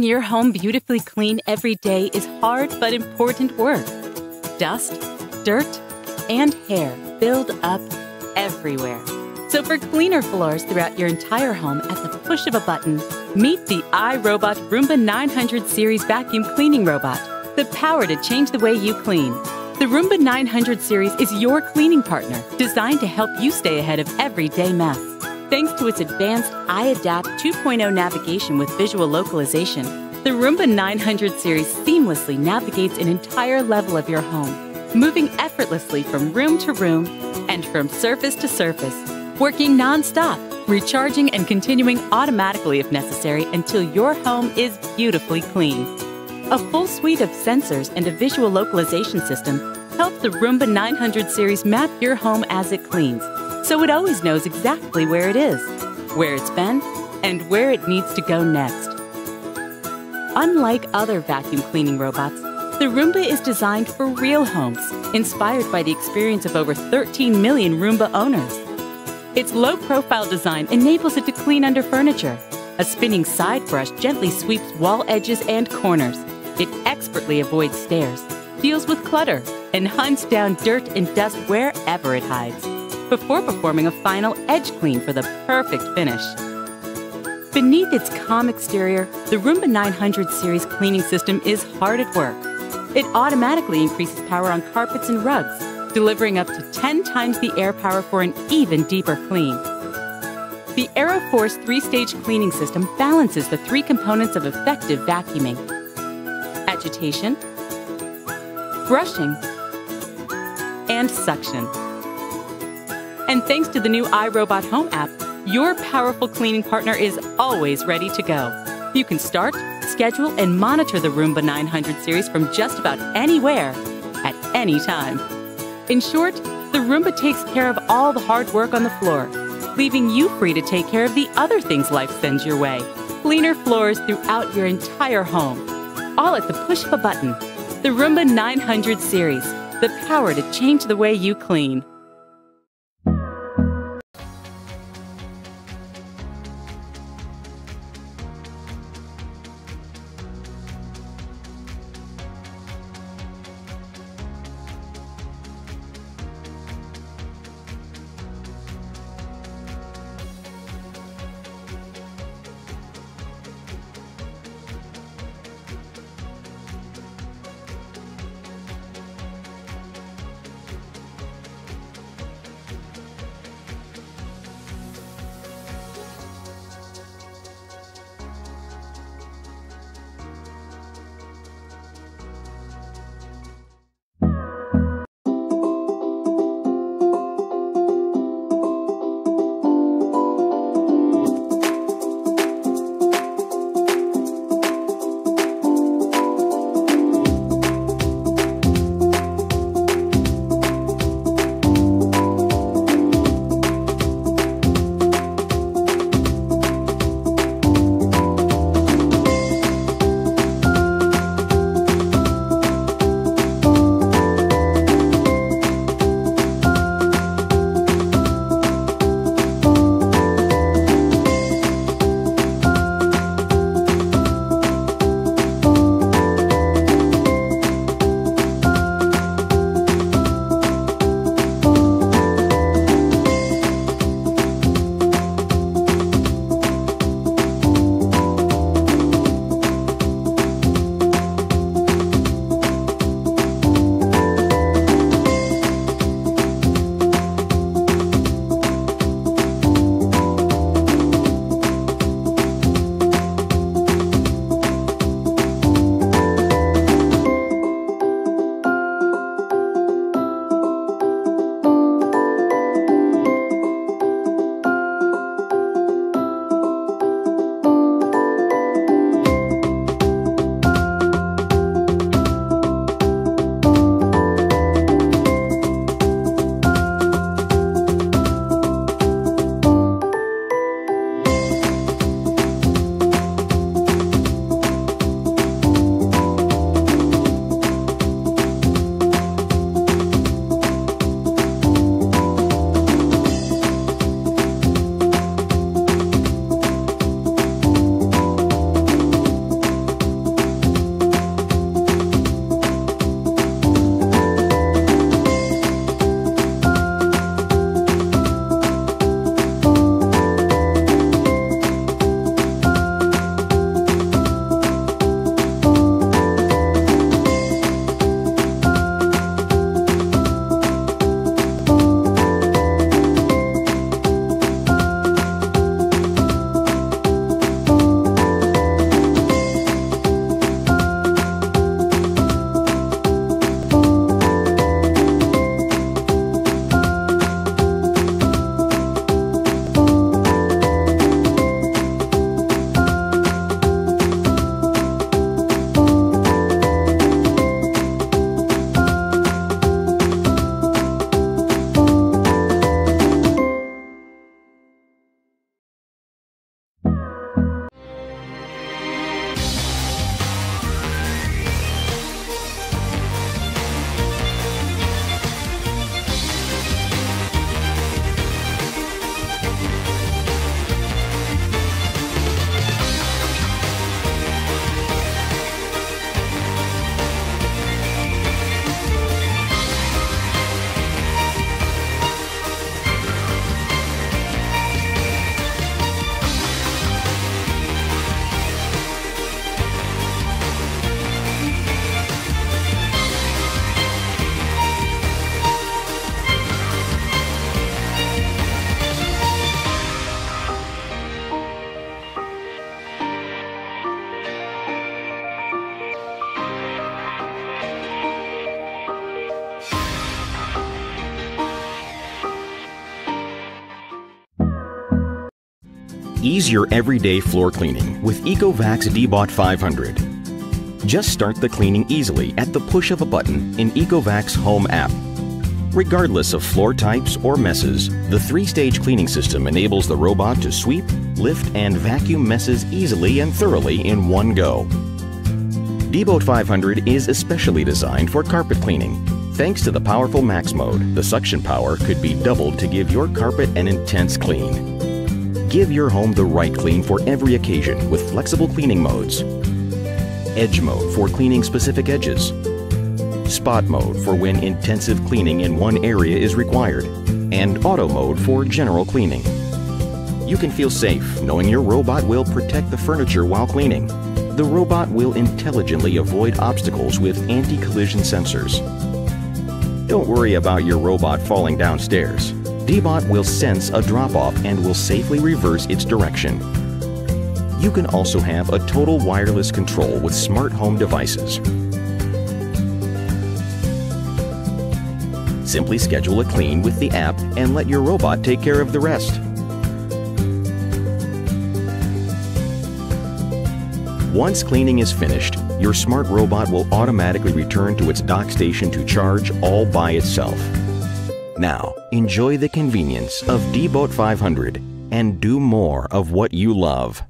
Keeping your home beautifully clean every day is hard but important work. Dust, dirt, and hair build up everywhere. So for cleaner floors throughout your entire home at the push of a button, meet the iRobot Roomba 900 Series Vacuum Cleaning Robot, the power to change the way you clean. The Roomba 900 Series is your cleaning partner, designed to help you stay ahead of everyday mess. Thanks to its advanced iAdapt 2.0 navigation with visual localization, the Roomba 900 Series seamlessly navigates an entire level of your home, moving effortlessly from room to room and from surface to surface, working non-stop, recharging and continuing automatically if necessary until your home is beautifully clean. A full suite of sensors and a visual localization system help the Roomba 900 Series map your home as it cleans, so it always knows exactly where it is, where it's been, and where it needs to go next. Unlike other vacuum cleaning robots, the Roomba is designed for real homes, inspired by the experience of over 13 million Roomba owners. Its low-profile design enables it to clean under furniture. A spinning side brush gently sweeps wall edges and corners. It expertly avoids stairs, deals with clutter, and hunts down dirt and dust wherever it hides, before performing a final edge clean for the perfect finish. Beneath its calm exterior, the Roomba 900 Series cleaning system is hard at work. It automatically increases power on carpets and rugs, delivering up to 10 times the air power for an even deeper clean. The AeroForce 3-stage cleaning system balances the 3 components of effective vacuuming: agitation, brushing, and suction. And thanks to the new iRobot Home app, your powerful cleaning partner is always ready to go. You can start, schedule, and monitor the Roomba 900 Series from just about anywhere, at any time. In short, the Roomba takes care of all the hard work on the floor, leaving you free to take care of the other things life sends your way. Cleaner floors throughout your entire home, all at the push of a button. The Roomba 900 Series, the power to change the way you clean. Ease your everyday floor cleaning with Ecovacs Dbot 500. Just start the cleaning easily at the push of a button in Ecovacs Home app. Regardless of floor types or messes, the 3-stage cleaning system enables the robot to sweep, lift, and vacuum messes easily and thoroughly in one go. Dbot 500 is especially designed for carpet cleaning. Thanks to the powerful Max mode, the suction power could be doubled to give your carpet an intense clean. Give your home the right clean for every occasion with flexible cleaning modes. Edge mode for cleaning specific edges. Spot mode for when intensive cleaning in one area is required. And auto mode for general cleaning. You can feel safe knowing your robot will protect the furniture while cleaning. The robot will intelligently avoid obstacles with anti-collision sensors. Don't worry about your robot falling downstairs. Dbot will sense a drop-off and will safely reverse its direction. You can also have a total wireless control with smart home devices. Simply schedule a clean with the app and let your robot take care of the rest. Once cleaning is finished, your smart robot will automatically return to its dock station to charge all by itself. Now, enjoy the convenience of Dbot 500 and do more of what you love.